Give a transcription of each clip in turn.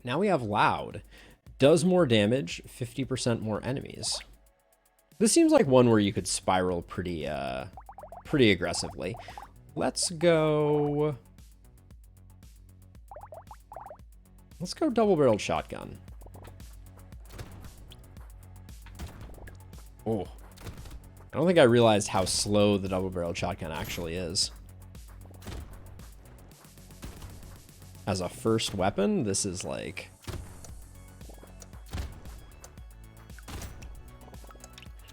Now we have loud. Does more damage, 50% more enemies. This seems like one where you could spiral pretty aggressively. Let's go double-barreled shotgun. Oh. I don't think I realized how slow the double-barreled shotgun actually is. As a first weapon, this is like...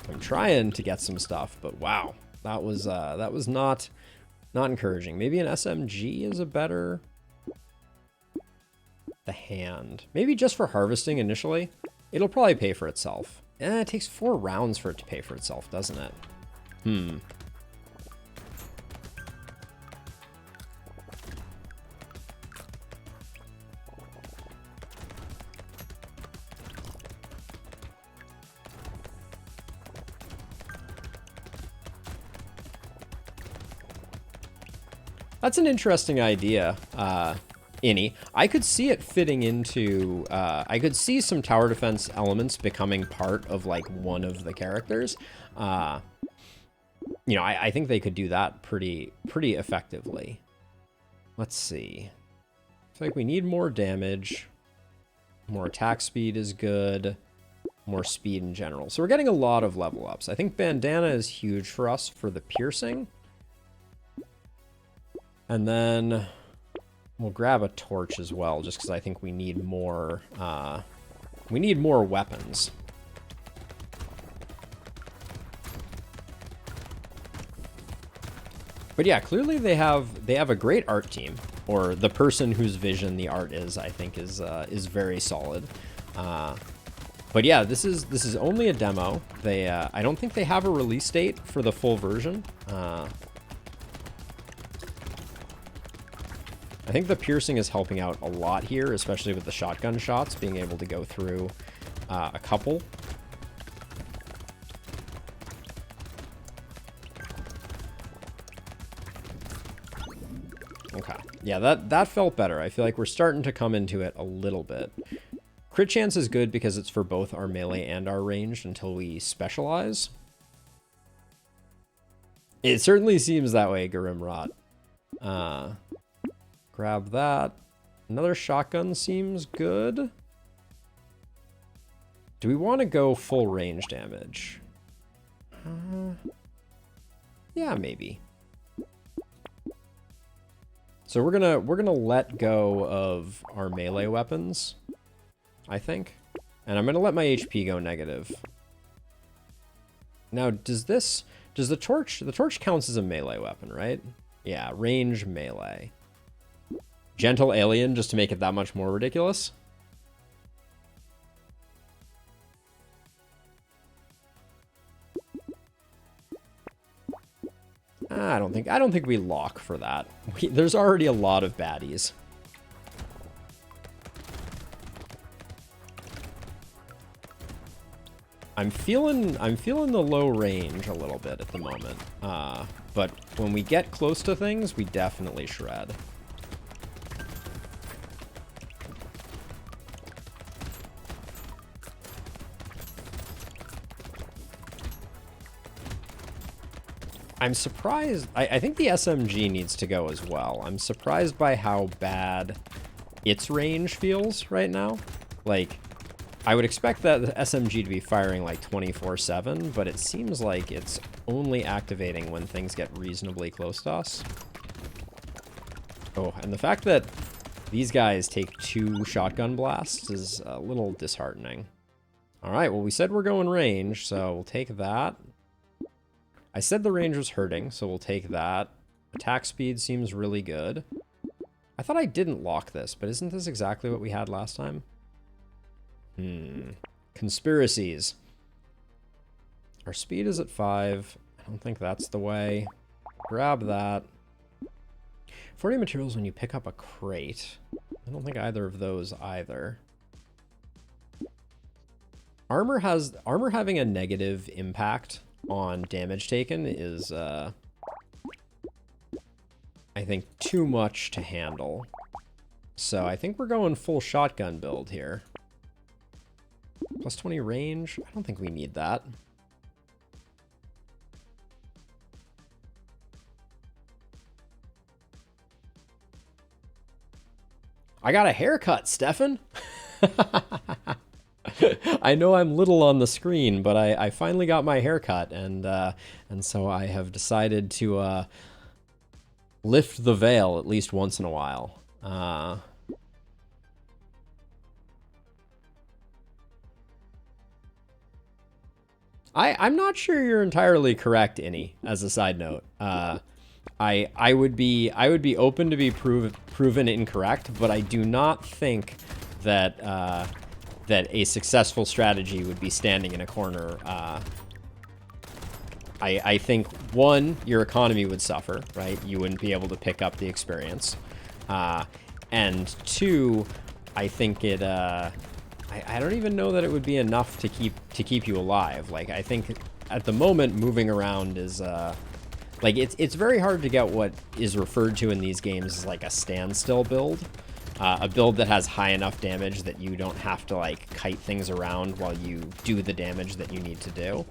I'm trying to get some stuff, but wow. That was not encouraging. Maybe an SMG is a better... The hand. Maybe just for harvesting initially. It'll probably pay for itself. It takes 4 rounds for it to pay for itself, doesn't it? That's an interesting idea, Innie. I could see it fitting into... I could see some tower defense elements becoming part of, like, one of the characters. You know, I think they could do that pretty effectively. Let's see. I feel like we need more damage. More attack speed is good. More speed in general. So we're getting a lot of level ups. I think bandana is huge for us for the piercing. And then we'll grab a torch as well, just because I think we need more weapons. But yeah, clearly they have a great art team, or the person whose vision the art is, I think is very solid. But yeah, this is only a demo. They I don't think they have a release date for the full version. I think the piercing is helping out a lot here, especially with the shotgun shots, being able to go through a couple. Okay, yeah, that felt better. I feel like we're starting to come into it a little bit. Crit chance is good because it's for both our melee and our ranged until we specialize. It certainly seems that way, Grimrot. Grab that. Another shotgun seems good. Do we want to go full range damage? Yeah, maybe. So we're gonna let go of our melee weapons, I think. And I'm gonna let my HP go negative. Now, does the torch counts as a melee weapon, right? Yeah, range melee. Gentle alien, just to make it that much more ridiculous. I don't think we lock for that. There's already a lot of baddies. I'm feeling the low range a little bit at the moment. But when we get close to things, we definitely shred. I'm surprised. I think the SMG needs to go as well. I'm surprised by how bad its range feels right now. Like, I would expect that the SMG to be firing like 24/7, but it seems like it's only activating when things get reasonably close to us. Oh, and the fact that these guys take 2 shotgun blasts is a little disheartening. All right, well, we said we're going range, so we'll take that. I said the range was hurting, so we'll take that. Attack speed seems really good. I thought I didn't lock this, but isn't this exactly what we had last time? Conspiracies. Our speed is at 5. I don't think that's the way. Grab that. 40 materials when you pick up a crate. I don't think either of those either. Armor having a negative impact on damage taken is, I think, too much to handle. So I think we're going full shotgun build here. Plus 20 range? I don't think we need that. I got a haircut, Stefan. I know I'm little on the screen, but I finally got my haircut, and so I have decided to lift the veil at least once in a while. I'm not sure you're entirely correct, Innie, as a side note. I would be open to be proven incorrect, but I do not think that that a successful strategy would be standing in a corner. I think, one, your economy would suffer, right? You wouldn't be able to pick up the experience. And two, I think it, I don't even know that it would be enough to keep you alive. Like, I think at the moment, moving around is, like, it's very hard to get what is referred to in these games as, like, a standstill build. A build that has high enough damage that you don't have to, like, kite things around while you do the damage that you need to do.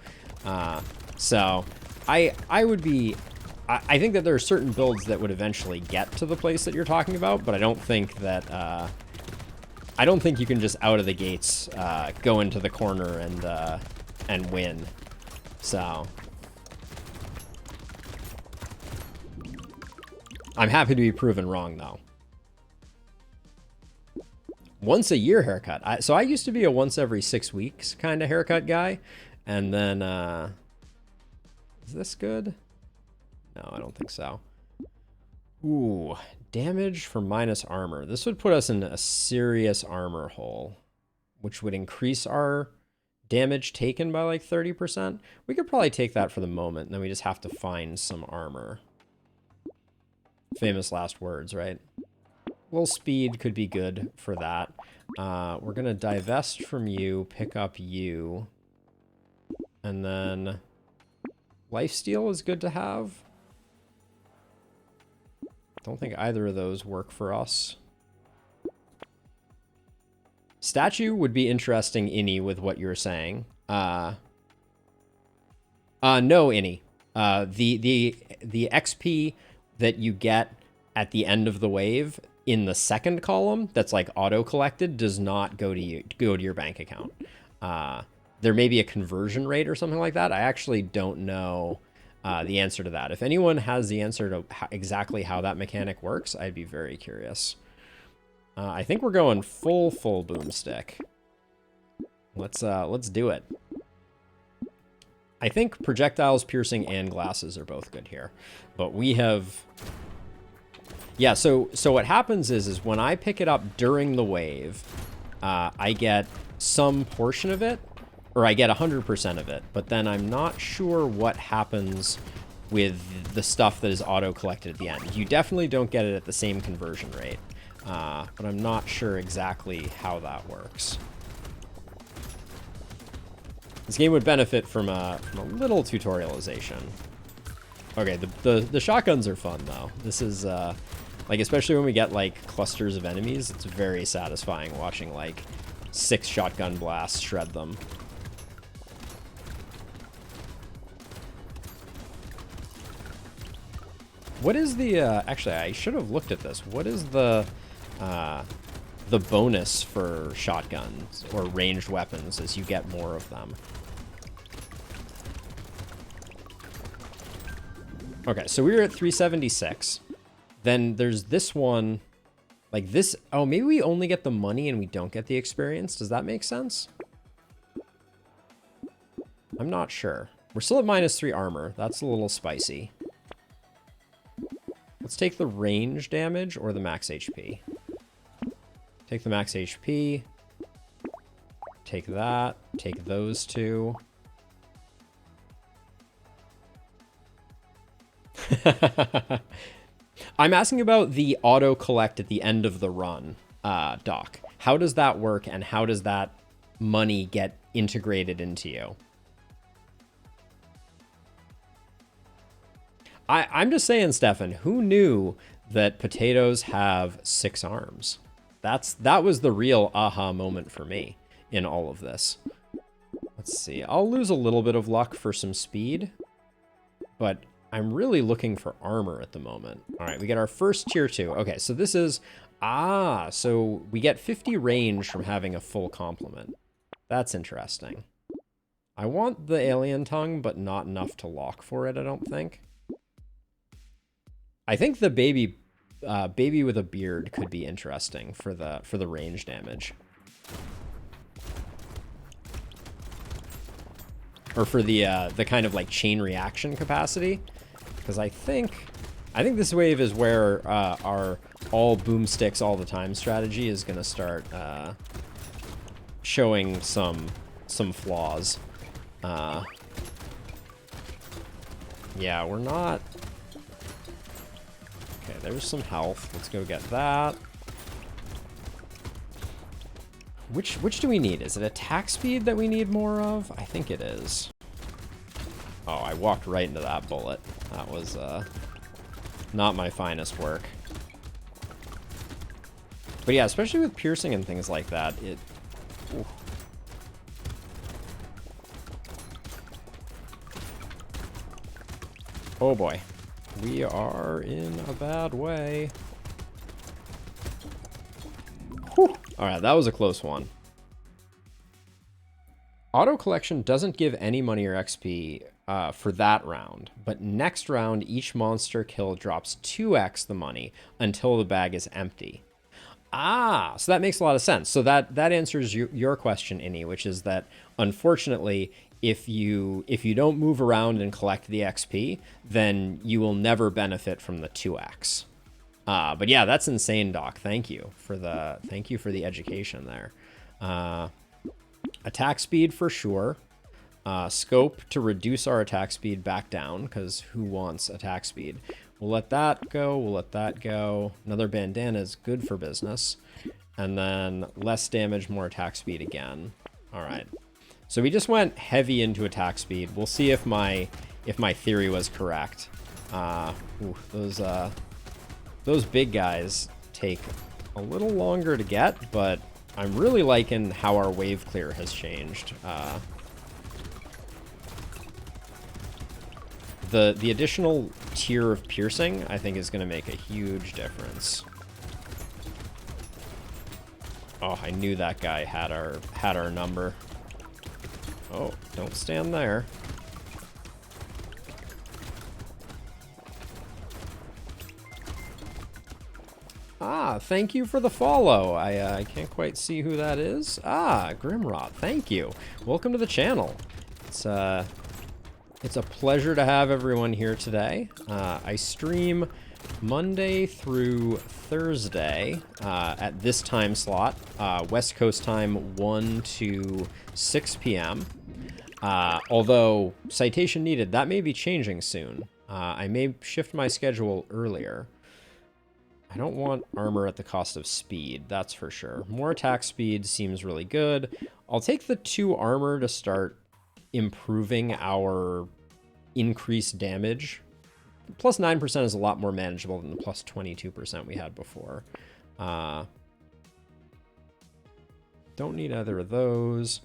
So I think that there are certain builds that would eventually get to the place that you're talking about, but I don't think that, I don't think you can just out of the gates, go into the corner and win. So I'm happy to be proven wrong, though. Once a year haircut. So I used to be a once every 6 weeks kind of haircut guy. And then, is this good? No, I don't think so. Ooh, damage for minus armor. This would put us in a serious armor hole, which would increase our damage taken by like 30%. We could probably take that for the moment, and then we just have to find some armor. Famous last words, right? Little speed could be good for that. We're going to divest from you, pick up you, and then lifesteal is good to have. Don't think either of those work for us. Statue would be interesting, Innie, with what you're saying. No, Innie. The XP that you get at the end of the wave in the second column that's like auto-collected does not go to your bank account. There may be a conversion rate or something like that. I actually don't know the answer to that. If anyone has the answer to exactly how that mechanic works, I'd be very curious. I think we're going full boomstick. Let's do it. I think projectiles, piercing, and glasses are both good here, but we have. Yeah, so what happens is when I pick it up during the wave, I get some portion of it, or I get 100% of it, but then I'm not sure what happens with the stuff that is auto-collected at the end. You definitely don't get it at the same conversion rate, but I'm not sure exactly how that works. This game would benefit from a little tutorialization. Okay, the shotguns are fun, though. This is, like, especially when we get, like, clusters of enemies, it's very satisfying watching, like, 6 shotgun blasts shred them. What is the, actually, I should have looked at this. What is the bonus for shotguns or ranged weapons as you get more of them? Okay, so we were at 376. Then there's this one, like this. Oh, maybe we only get the money and we don't get the experience. Does that make sense? I'm not sure. We're still at -3 armor. That's a little spicy. Let's take the range damage or the max HP. Take the max HP. Take that. Take those two. I'm asking about the auto collect at the end of the run, Doc. How does that work, and how does that money get integrated into you? I'm just saying, Stefan, who knew that potatoes have 6 arms? That was the real aha moment for me in all of this. Let's see. I'll lose a little bit of luck for some speed, but I'm really looking for armor at the moment. All right, we get our first tier 2. Okay, so this is... so we get 50 range from having a full complement. That's interesting. I want the alien tongue, but not enough to lock for it, I don't think. I think the baby with a beard could be interesting for the range damage. Or for the kind of like chain reaction capacity. Because I think this wave is where our all boomsticks all the time strategy is going to start showing some flaws. Yeah, we're not... Okay, there's some health. Let's go get that. Which do we need? Is it attack speed that we need more of? I think it is. Oh, I walked right into that bullet. That was not my finest work. But yeah, especially with piercing and things like that, it... Oof. Oh boy. We are in a bad way. Whew. All right, that was a close one. Auto collection doesn't give any money or XP for that round, but next round, each monster kill drops 2x the money until the bag is empty. Ah, so that makes a lot of sense. So that answers your question, Innie, which is that unfortunately, if you don't move around and collect the XP, then you will never benefit from the 2x. But yeah, that's insane, Doc. Thank you for the education there. Attack speed for sure. Scope to reduce our attack speed back down, because who wants attack speed? We'll let that go. We'll let that go. Another bandana is good for business. And then less damage, more attack speed again. All right. So we just went heavy into attack speed. We'll see if my theory was correct. Those big guys take a little longer to get, but I'm really liking how our wave clear has changed. The additional tier of piercing, I think, is going to make a huge difference. Oh, I knew that guy had our number. Oh, don't stand there. Ah, thank you for the follow. I can't quite see who that is. Ah, Grimrot, thank you. Welcome to the channel. It's a pleasure to have everyone here today. I stream Monday through Thursday at this time slot, West Coast time 1 to 6 p.m. Although, citation needed, that may be changing soon. I may shift my schedule earlier. I don't want armor at the cost of speed, that's for sure. More attack speed seems really good. I'll take the 2 armor to start improving our increased damage. Plus 9% is a lot more manageable than the plus 22% we had before. Don't need either of those.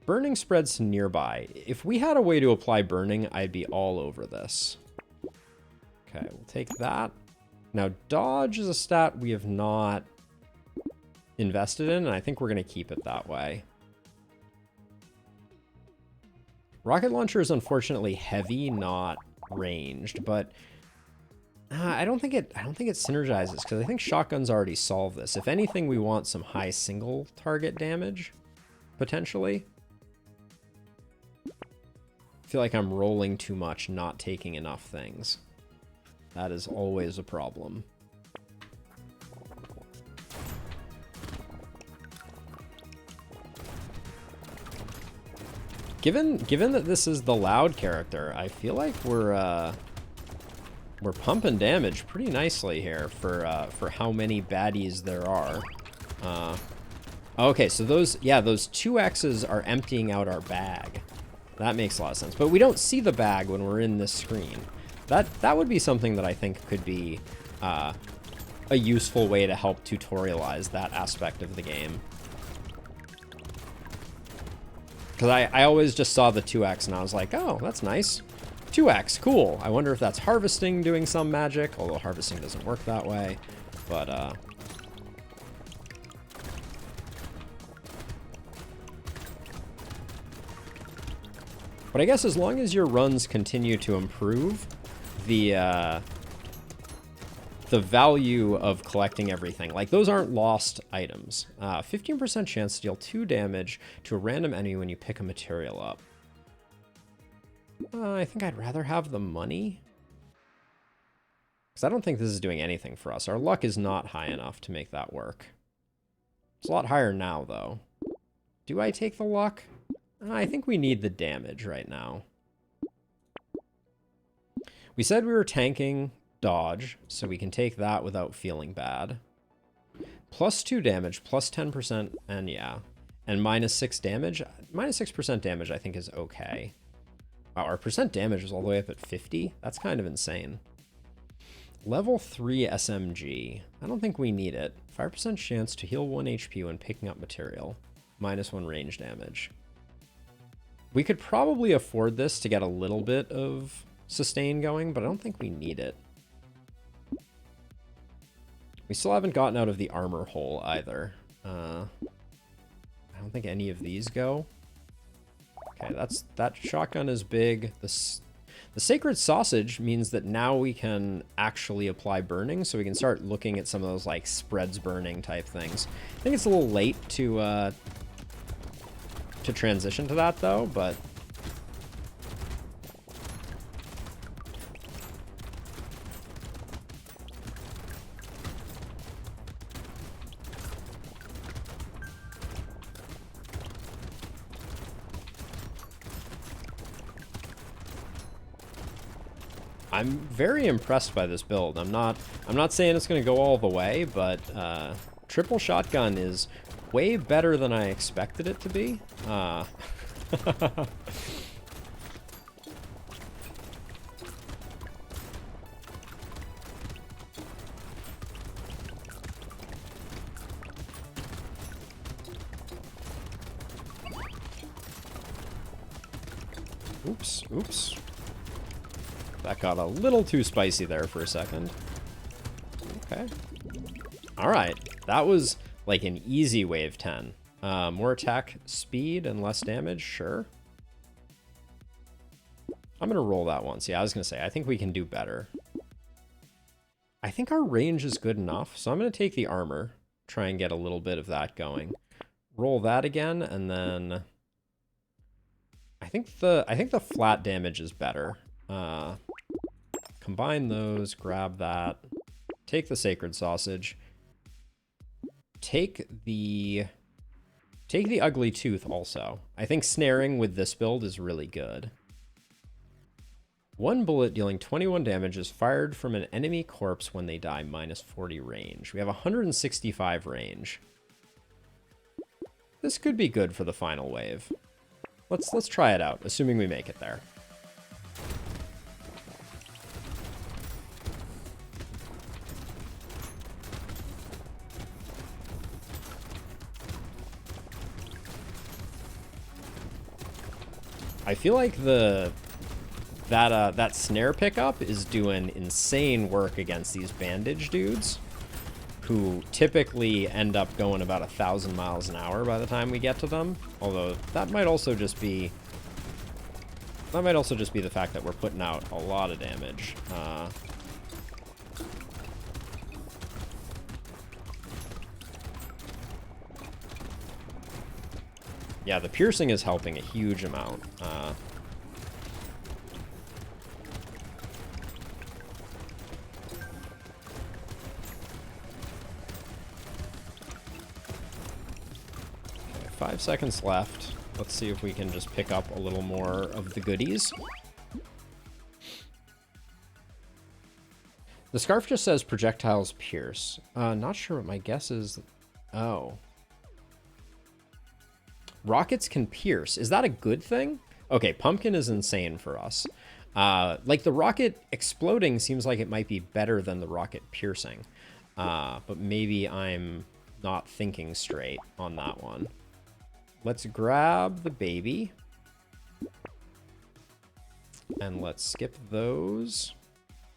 Burning spreads to nearby. If we had a way to apply burning, I'd be all over this. Okay, we'll take that. Now, dodge is a stat we have not invested in, and I think we're going to keep it that way. Rocket launcher is unfortunately heavy, not ranged, but I don't think it synergizes, because I think shotguns already solve this. If anything, we want some high single target damage, potentially. I feel like I'm rolling too much, not taking enough things. That is always a problem. Given that this is the loud character, I feel like we're pumping damage pretty nicely here for how many baddies there are. Okay, so those 2X's are emptying out our bag. That makes a lot of sense. But we don't see the bag when we're in this screen. That would be something that I think could be a useful way to help tutorialize that aspect of the game. Because I always just saw the 2x and I was like, oh, that's nice. 2x, cool. I wonder if that's harvesting doing some magic, although harvesting doesn't work that way. But, I guess as long as your runs continue to improve, the value of collecting everything. Like, those aren't lost items. 15% chance to deal 2 damage to a random enemy when you pick a material up. I think I'd rather have the money. Because I don't think this is doing anything for us. Our luck is not high enough to make that work. It's a lot higher now, though. Do I take the luck? I think we need the damage right now. We said we were tanking dodge, so we can take that without feeling bad. Plus 2 damage, plus 10%, and yeah. And minus 6 damage. Minus 6% damage I think is okay. Wow, our percent damage is all the way up at 50? That's kind of insane. Level 3 SMG. I don't think we need it. 5% chance to heal 1 HP when picking up material. Minus 1 range damage. We could probably afford this to get a little bit of sustain going, but I don't think we need it. We still haven't gotten out of the armor hole either. I don't think any of these go. Okay, that shotgun is big. The sacred sausage means that now we can actually apply burning, so we can start looking at some of those like spreads burning type things. I think it's a little late to transition to that though, but I'm very impressed by this build. I'm not saying it's going to go all the way, but triple shotgun is way better than I expected it to be. Oops. That got a little too spicy there for a second. Okay. All right. That was like an easy wave 10. More attack speed and less damage, sure. I'm going to roll that once. Yeah, I was going to say, I think we can do better. I think our range is good enough, so I'm going to take the armor, try and get a little bit of that going. Roll that again, and then I think the flat damage is better. Combine those, grab that, take the sacred sausage, take the ugly tooth also. I think snaring with this build is really good. 1 bullet dealing 21 damage is fired from an enemy corpse when they die, minus 40 range. We have 165 range. This could be good for the final wave. Let's try it out, assuming we make it there. I feel like that snare pickup is doing insane work against these bandage dudes, who typically end up going about 1,000 miles an hour by the time we get to them. Although that might also just be the fact that we're putting out a lot of damage. Yeah, the piercing is helping a huge amount. 5 seconds left. Let's see if we can just pick up a little more of the goodies. The scarf just says projectiles pierce. Not sure what my guess is. Oh. Rockets can pierce. Is that a good thing? Okay, pumpkin is insane for us. Like, the rocket exploding seems like it might be better than the rocket piercing. But maybe I'm not thinking straight on that one. Let's grab the baby. And let's skip those.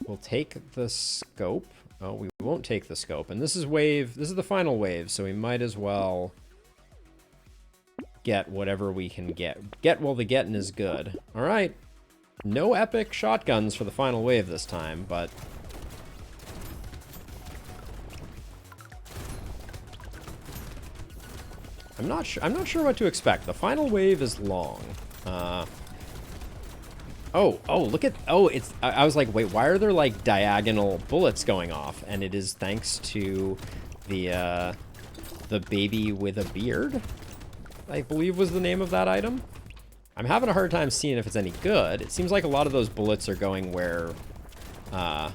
We'll take the scope. Oh, we won't take the scope. And this is the final wave, so we might as well get whatever we can get. Get while the getting is good. All right. No epic shotguns for the final wave this time, but I'm not sure what to expect. The final wave is long. Oh, look at, I was like, wait, why are there like diagonal bullets going off? And it is thanks to the baby with a beard, I believe was the name of that item. I'm having a hard time seeing if it's any good. It seems like a lot of those bullets are going where, are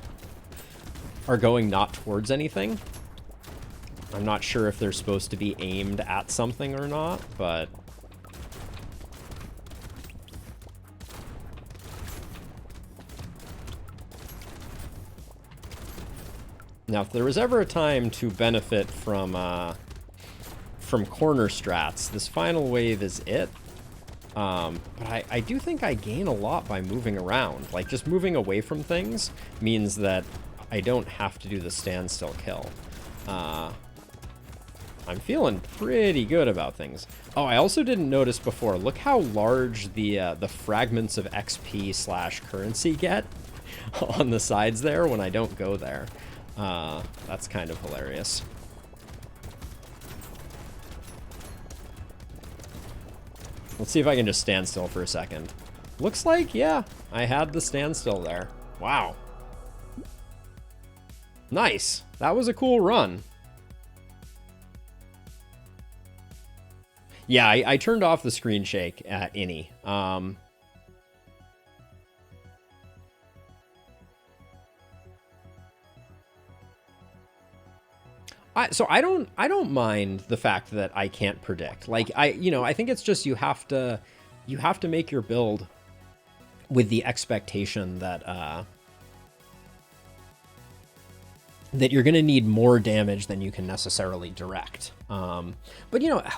going not towards anything. I'm not sure if they're supposed to be aimed at something or not, but now, if there was ever a time to benefit from corner strats, this final wave is it. But I do think I gain a lot by moving around. Like, just moving away from things means that I don't have to do the standstill kill. I'm feeling pretty good about things. Oh, I also didn't notice before. Look how large the fragments of XP / currency get on the sides there when I don't go there. That's kind of hilarious. Let's see if I can just stand still for a second. Looks like, yeah, I had the standstill there. Wow. Nice. That was a cool run. Yeah, I turned off the screen shake at any. So I don't mind the fact that I can't predict. Like, I think it's just you have to make your build with the expectation that that you're going to need more damage than you can necessarily direct. But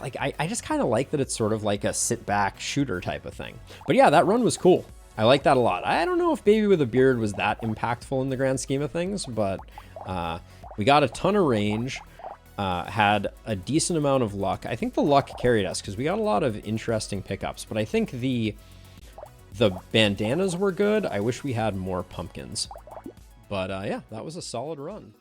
like I just kind of like that it's sort of like a sit back shooter type of thing. But yeah, that run was cool. I like that a lot. I don't know if Baby with a Beard was that impactful in the grand scheme of things, but we got a ton of range, had a decent amount of luck. I think the luck carried us because we got a lot of interesting pickups, but I think the bandanas were good. I wish we had more pumpkins. But yeah, that was a solid run.